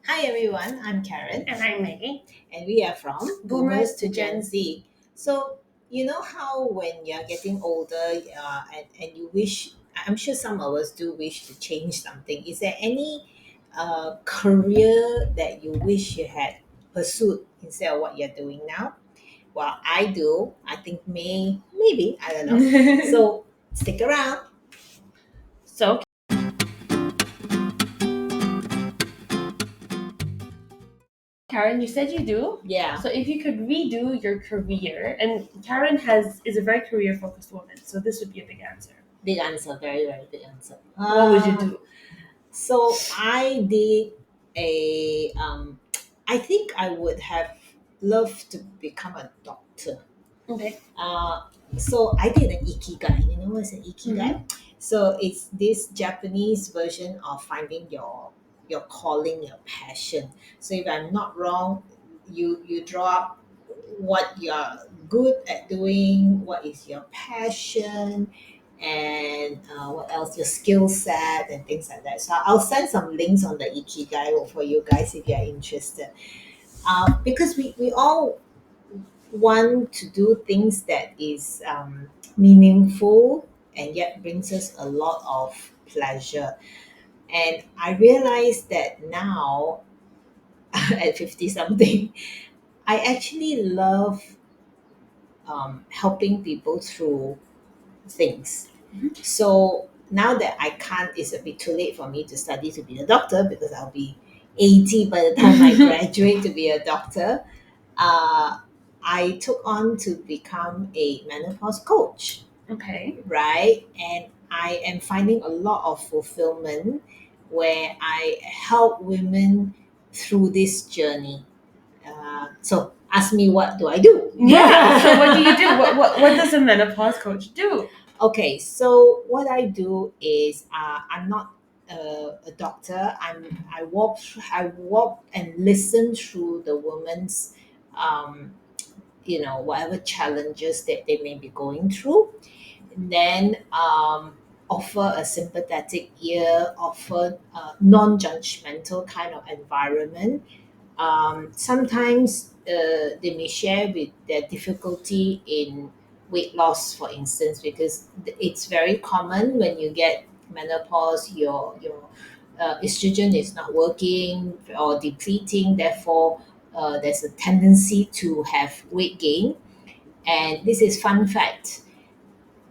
Hi everyone, I'm Karen, And I'm Maggie. and we are from Boomers to to Gen Gen Z. So, you know how when you're getting older and you wish, I'm sure some of us do wish to change something. Is there any career that you wish you had pursued instead of what you're doing now? Well, I do. I think maybe, I don't know. So, stick around. So, Karen, you said you do. Yeah, So, if you could redo your career, and Karen is a very career focused woman, so this would be a big answer. big answer, very, very big answer. What would you do? So I did a. I think I would have loved to become a doctor. Okay. Uh, so I did an ikigai. You know what's an ikigai? Mm-hmm. So it's this Japanese version of finding your calling, your passion. So if I'm not wrong, you draw up what you're good at doing, what is your passion, and what else, your skill set and things like that. So I'll send some links on the ikigai for you guys if you're interested. Because we all want to do things that is meaningful and yet brings us a lot of pleasure. And I realized that now at 50 something, I actually love helping people through things. So now that I can't, it's a bit too late for me to study to be a doctor because I'll be 80 by the time I graduate to be a doctor. I took on to become a menopause coach, Okay. right? And I am finding a lot of fulfillment where I help women through this journey. So ask me, what do I do? Yeah. So, what do you do? What does a menopause coach do? Okay, so what I do is I'm not a doctor. I walk and listen through the woman's whatever challenges that they may be going through, and then offer a sympathetic ear, offer a non-judgmental kind of environment. Sometimes they may share with their difficulty in weight loss, for instance, because it's very common when you get menopause, your estrogen is not working or depleting. Therefore, there's a tendency to have weight gain. And this is fun fact: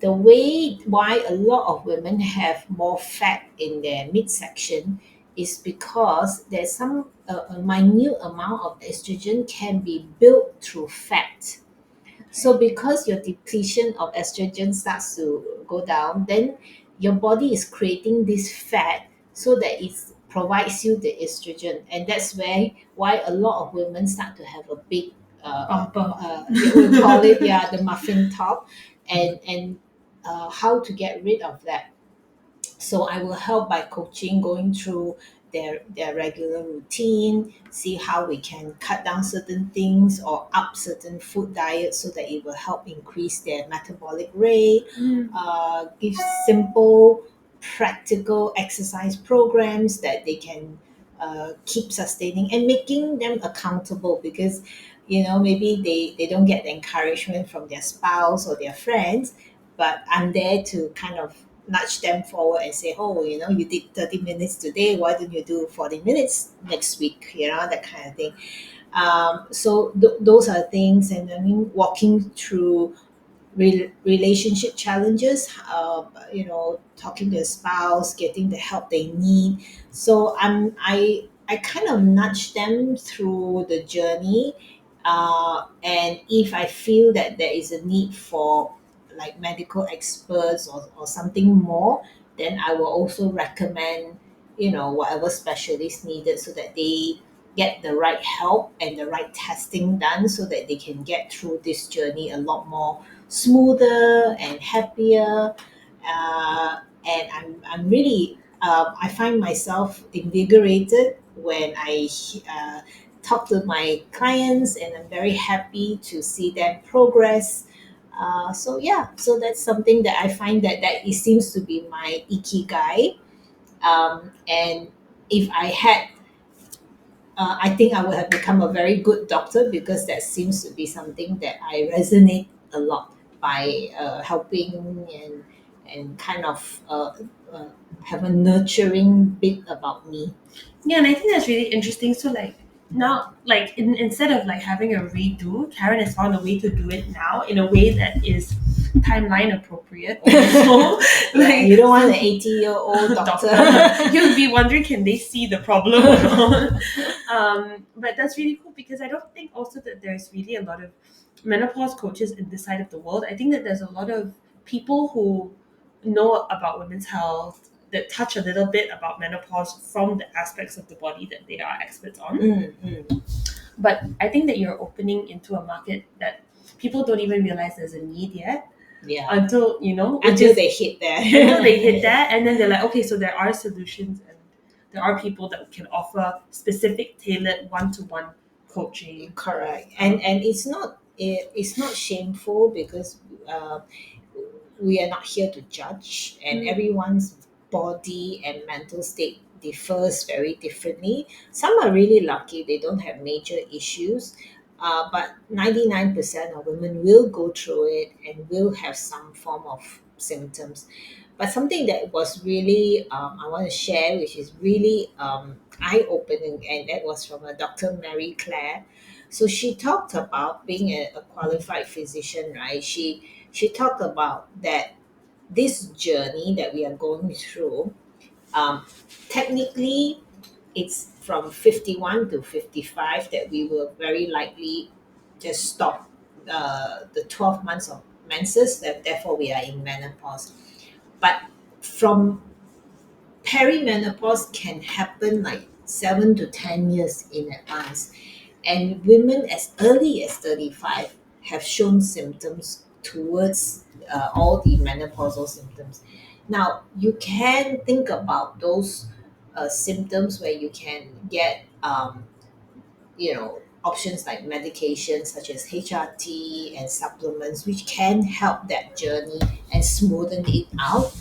the way why a lot of women have more fat in their midsection is because there's some a minute amount of estrogen can be built through fat. So because your depletion of estrogen starts to go down, then your body is creating this fat so that it provides you the estrogen, and that's why a lot of women start to have a big Bumper. we call it, yeah, the muffin top, and how to get rid of that. So I will help by coaching, going through their regular routine, see how we can cut down certain things or up certain food diets so that it will help increase their metabolic rate. Mm. Give simple, practical exercise programs that they can keep sustaining and making them accountable, because maybe they don't get the encouragement from their spouse or their friends, but I'm there to kind of nudge them forward and say, oh, you did 30 minutes today, why don't you do 40 minutes next week, that kind of thing. So those are things. And I mean, walking through relationship challenges, talking to a spouse, getting the help they need. So I kind of nudge them through the journey. And if I feel that there is a need for like medical experts or something more, then I will also recommend, whatever specialist needed so that they get the right help and the right testing done so that they can get through this journey a lot more smoother and happier. And I'm really, I find myself invigorated when I talk to my clients, and I'm very happy to see them progress. So yeah, so that's something that I find that it seems to be my ikigai. And if I had I think I would have become a very good doctor because that seems to be something that I resonate a lot by helping and kind of uh, have a nurturing bit about me. Yeah, and I think that's really interesting. So like now, like instead of like having a redo, Karen has found a way to do it now in a way that is timeline appropriate. Also, Yeah, like you don't want an so 80-year-old doctor. doctor, you'll be wondering, can they see the problem or not? But that's really cool because I don't think also that there's really a lot of menopause coaches in this side of the world. I think that there's a lot of people who know about women's health that touch a little bit about menopause from the aspects of the body that they are experts on. Mm, mm. But I think that you're opening into a market that people don't even realize there's a need yet Yeah, until you know, which until is they hit there. until they hit that, and then they're like, okay, so there are solutions and there are people that can offer specific, tailored, one-to-one coaching. Correct, and it's not shameful because we are not here to judge, and Mm. everyone's body and mental state differs very differently. Some are really lucky; they don't have major issues. But 99% of women will go through it and will have some form of symptoms. But something that was really I want to share, which is really eye-opening, and that was from a Dr. Mary Claire. So she talked about being a qualified physician, right? She talked about that this journey that we are going through, um, technically, it's from 51 to 55 that we will very likely just stop the 12 months of menses, that therefore we are in menopause. But from perimenopause can happen like 7 to 10 years in advance. And women as early as 35 have shown symptoms towards all the menopausal symptoms. Now, you can think about those symptoms where you can get, options like medications such as HRT and supplements, which can help that journey and smoothen it out.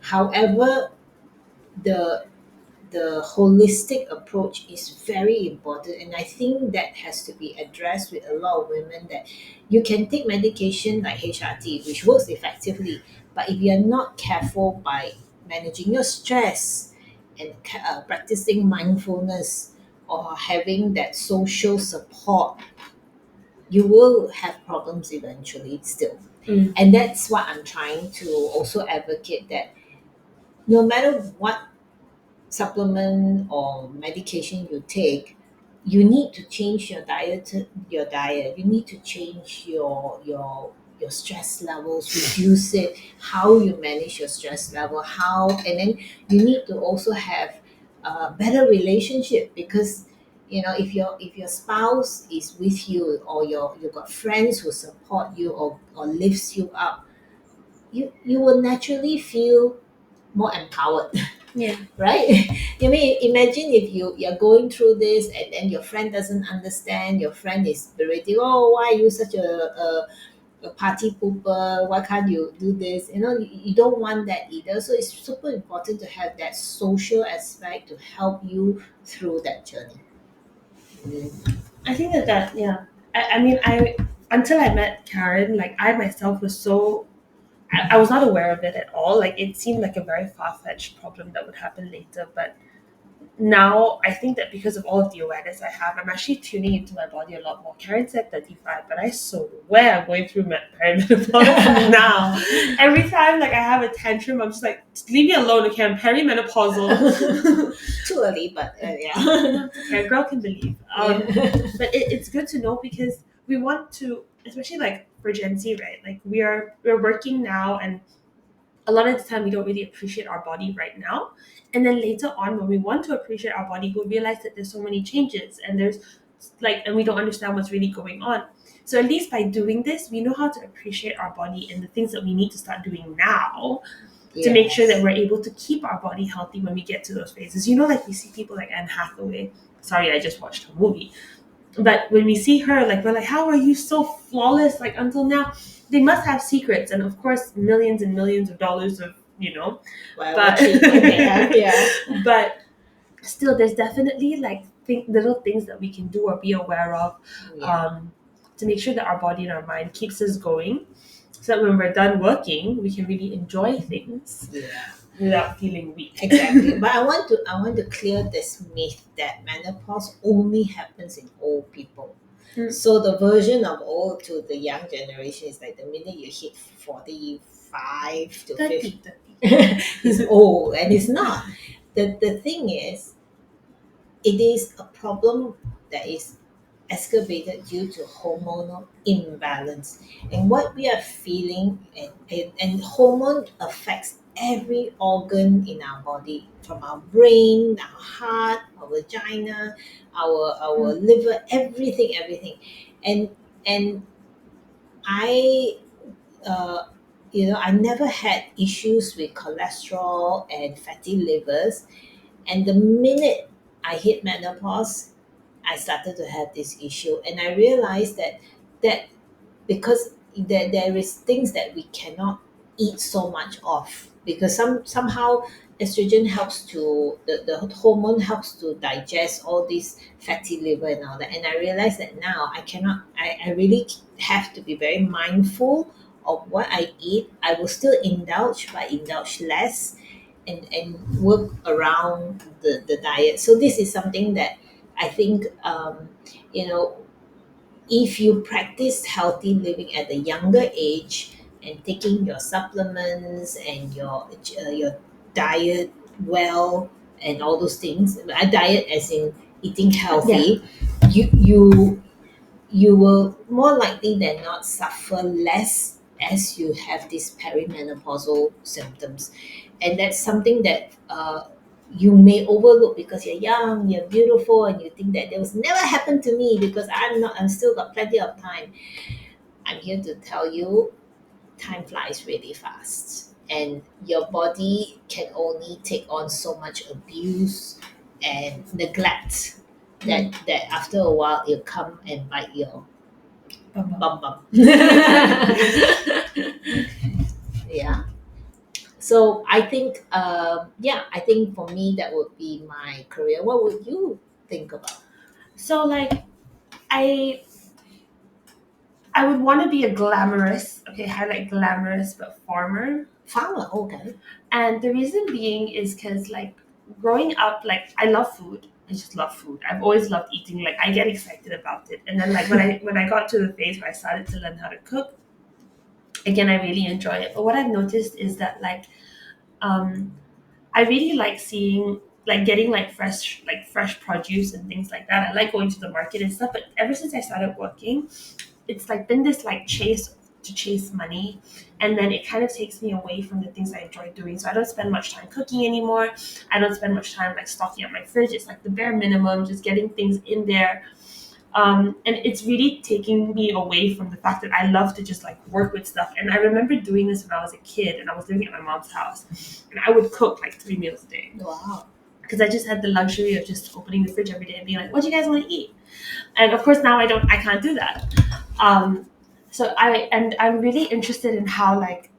However, the the holistic approach is very important, and I think that has to be addressed with a lot of women, that you can take medication like HRT which works effectively, but if you're not careful by managing your stress and practicing mindfulness or having that social support, you will have problems eventually still. Mm. And that's what I'm trying to also advocate, that no matter what supplement or medication you take, you need to change your diet. You need to change your stress levels, reduce it, how you manage your stress level, how, and then you need to also have a better relationship, because if your spouse is with you, or you've got friends who support you, or lifts you up, you will naturally feel more empowered. Yeah. Right? You mean, imagine if you're going through this, and then your friend doesn't understand, your friend is berating, oh, why are you such a party pooper, why can't you do this, you don't want that either. So it's super important to have that social aspect to help you through that journey. Mm. I think that yeah. I mean I until I met Karen, like I myself was so I was not aware of it at all. Like it seemed like a very far fetched problem that would happen later, but now I think that because of all of the awareness I have, I'm actually tuning into my body a lot more. Karen said 35, but I swear I'm going through perimenopause now. Every time like I have a tantrum, I'm just like, leave me alone, okay? I'm perimenopausal. Too early, but yeah. Okay, a girl can believe. Yeah. But it's good to know because we want to, especially like for Gen Z, right? Like we're working now, and a lot of the time we don't really appreciate our body right now, and then later on when we want to appreciate our body, we realize that there's so many changes and there's like, and we don't understand what's really going on. So at least by doing this, we know how to appreciate our body and the things that we need to start doing now to make sure that Yes. we're able to keep our body healthy when we get to those phases. You know, like we see people like Anne Hathaway. Sorry, I just watched her movie. But when we see her, like we're like, how are you so flawless? Like until now, they must have secrets, and of course, millions and millions of dollars of Whatever But treatment they have, yeah. but still, there's definitely like little things that we can do or be aware of, Yeah. to make sure that our body and our mind keeps us going, so that when we're done working, we can really enjoy things Yeah. without feeling weak. Exactly. But I want to clear this myth that menopause only happens in old people. Mm. So the version of old to the young generation is like the minute you hit 45 to 50 is old, and it's not. The thing is, it is a problem that is exacerbated due to hormonal imbalance. And what we are feeling, and hormone affects every organ in our body, from our brain, our heart, our vagina, our liver, everything. And I uh, I never had issues with cholesterol and fatty livers, and the minute I hit menopause, I started to have this issue, and I realized that because there is things that we cannot eat so much of, because somehow estrogen helps to the hormone helps to digest all these fatty liver and all that, and I realized that now I really have to be very mindful of what I eat. I will still indulge, but indulge less, and work around the diet. So this is something that I think, you know if you practice healthy living at a younger age, and taking your supplements and your diet well, and all those things, a diet as in eating healthy, you you will more likely than not suffer less as you have these perimenopausal symptoms. And that's something that you may overlook because you're young, you're beautiful, and you think that it was never happened to me because I'm still got plenty of time. I'm here to tell you, time flies really fast, and your body can only take on so much abuse and neglect, that after a while it'll come and bite your bum bum. Yeah. So I think, I think for me that would be my career. What would you think about? So like I I would want to be a glamorous, okay, highlight glamorous but farmer. Farmer, okay. And the reason being is because, like, growing up, like, I love food. I just love food. I've always loved eating. Like, I get excited about it. And then, like, when I got to the phase where I started to learn how to cook, again, I really enjoy it. But what I've noticed is that, like, um, I really like seeing, like, getting fresh produce and things like that. I like going to the market and stuff. But ever since I started working, it's like been this like chase money, and then it kind of takes me away from the things I enjoy doing. So I don't spend much time cooking anymore. I don't spend much time like stocking up my fridge. It's like the bare minimum, just getting things in there. And it's really taking me away from the fact that I love to just like work with stuff. And I remember doing this when I was a kid, and I was living at my mom's house, and I would cook like 3 meals a day Wow. because I just had the luxury of just opening the fridge every day and being like, "What do you guys want to eat?" And of course now I can't do that. Um, I'm really interested in how, like,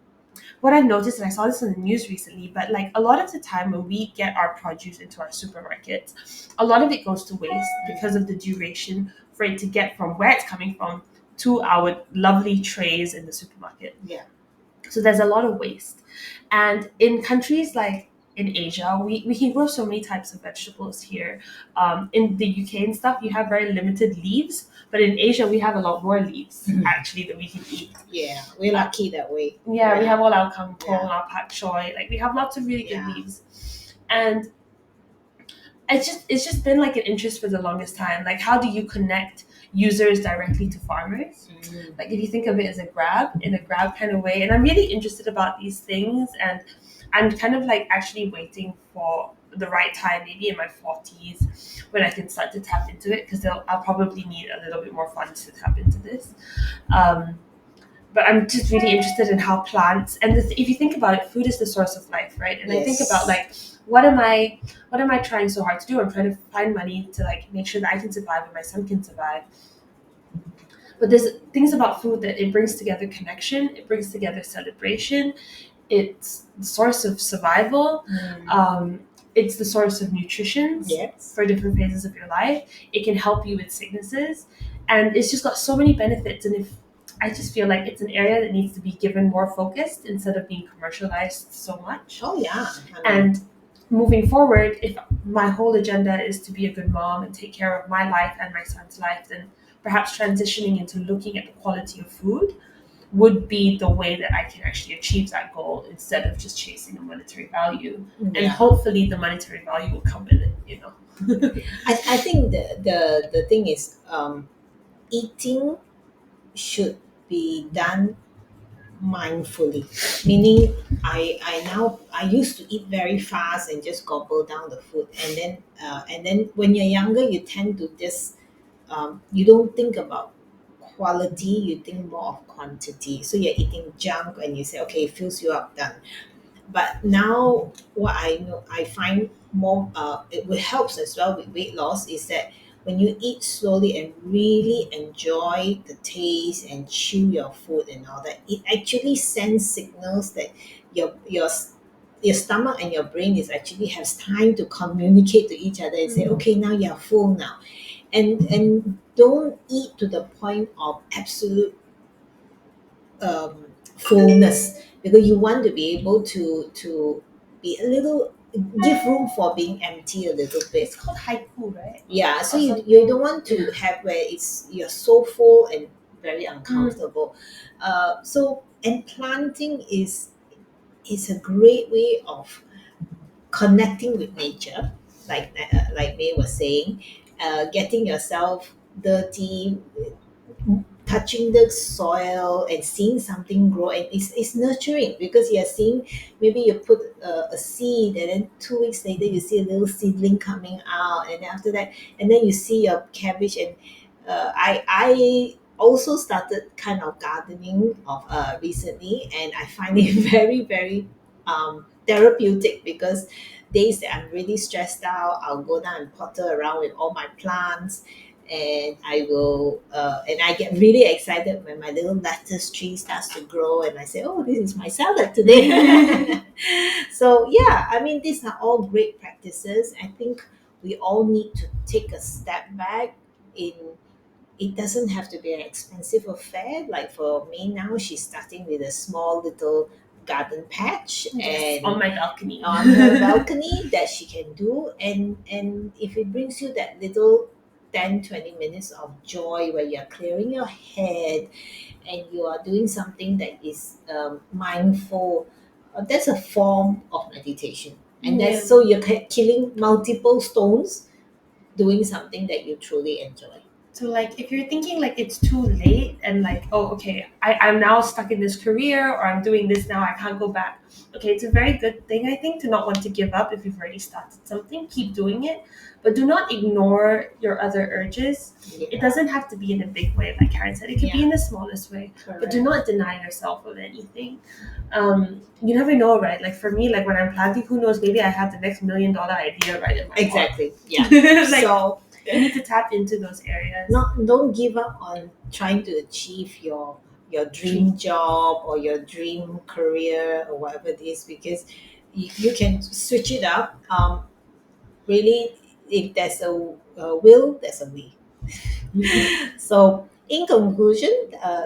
what I've noticed, and I saw this in the news recently, but like a lot of the time when we get our produce into our supermarkets, a lot of it goes to waste because of the duration for it to get from where it's coming from to our lovely trays in the supermarket. Yeah. So there's a lot of waste. And in countries like in Asia, we can grow so many types of vegetables here. In the UK and stuff, you have very limited leaves, but in Asia, we have a lot more leaves actually that we can eat. Yeah, we're lucky that way. Yeah, we have all our kangkong, Yeah. our pak choy. Like, we have lots of really good Yeah. leaves. And it's just been like an interest for the longest time. Like, how do you connect users directly to farmers? Like, if you think of it as in a grab kind of way. And I'm really interested about these things, and I'm kind of like actually waiting for the right time, maybe in my 40s, when I can start to tap into it, because I'll probably need a little bit more funds to tap into this. But I'm just really interested in how plants, and if you think about it, food is the source of life, right? And I think about, like, what am I trying so hard to do? I'm trying to find money to like make sure that I can survive and my son can survive. But there's things about food that it brings together connection, it brings together celebration, it's the source of survival. it's the source of nutrition Yes. for different phases of your life. It can help you with sicknesses, and it's just got so many benefits. And if I just feel like it's an area that needs to be given more focused instead of being commercialized so much. Oh yeah. And moving forward, if my whole agenda is to be a good mom and take care of my life and my son's life, then perhaps transitioning into looking at the quality of food would be the way that I can actually achieve that goal instead of just chasing a monetary value. And yeah. hopefully the monetary value will come with it. I think the thing is, eating should be done mindfully, meaning I used to eat very fast and just gobble down the food, and then when you're younger you tend to just you don't think about quality, you think more of quantity, so you're eating junk and you say okay, it fills you up, done. But now what I know, I find more it will helps as well with weight loss is that when you eat slowly and really enjoy the taste and chew your food and all that, it actually sends signals that your stomach and your brain is actually has time to communicate to each other and say okay, now you're full now. And don't eat to the point of absolute fullness, because you want to be able to be a little, give room for being empty a little bit. It's called haiku, right? Yeah, so Or you something. don't want to have where it's you're so full and very uncomfortable. So, and planting is a great way of connecting with nature, like May was saying, getting yourself dirty, touching the soil and seeing something grow, and it's nurturing because you're seeing, maybe you put a seed and then 2 weeks later you see a little seedling coming out, and then after that, and then you see your cabbage. And I also started kind of gardening of recently, and I find it very therapeutic, because days that I'm really stressed out, I'll go down and potter around with all my plants, and I will and I get really excited when my little lettuce tree starts to grow, and I say, oh, this is my salad today. So yeah, I mean, these are all great practices. I think we all need to take a step back. In It doesn't have to be an expensive affair. Like for me now, she's starting with a small little garden patch, Yes, and on my balcony. on her balcony that she can do, and if it brings you that little 10-20 minutes of joy where you're clearing your head and you are doing something that is mindful, that's a form of meditation. And Yeah. that's, so you're killing multiple stones doing something that you truly enjoy. So like if you're thinking like it's too late and like, oh okay, I'm now stuck in this career or I'm doing this now, I can't go back. Okay, it's a very good thing I think to not want to give up if you've already started something. Keep doing it. But do not ignore your other urges. It doesn't have to be in a big way, like Karen said. It could be in the smallest way. But do not deny yourself of anything. You never know, right? Like for me, like when I'm planting, who knows, maybe I have the next $1 million idea right in my Exactly. Yeah. Like, So you need to tap into those areas. don't give up on trying to achieve your dream job or your dream career or whatever it is, because you can switch it up. Really, if there's a will, there's a way. So, in conclusion,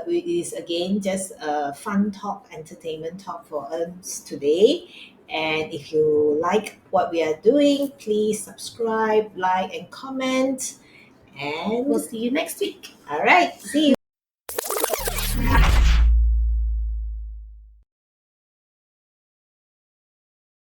it is again just a fun talk, entertainment talk for us today. And if you like what we are doing, please subscribe, like, and comment. And We'll see you next week. all right, see you.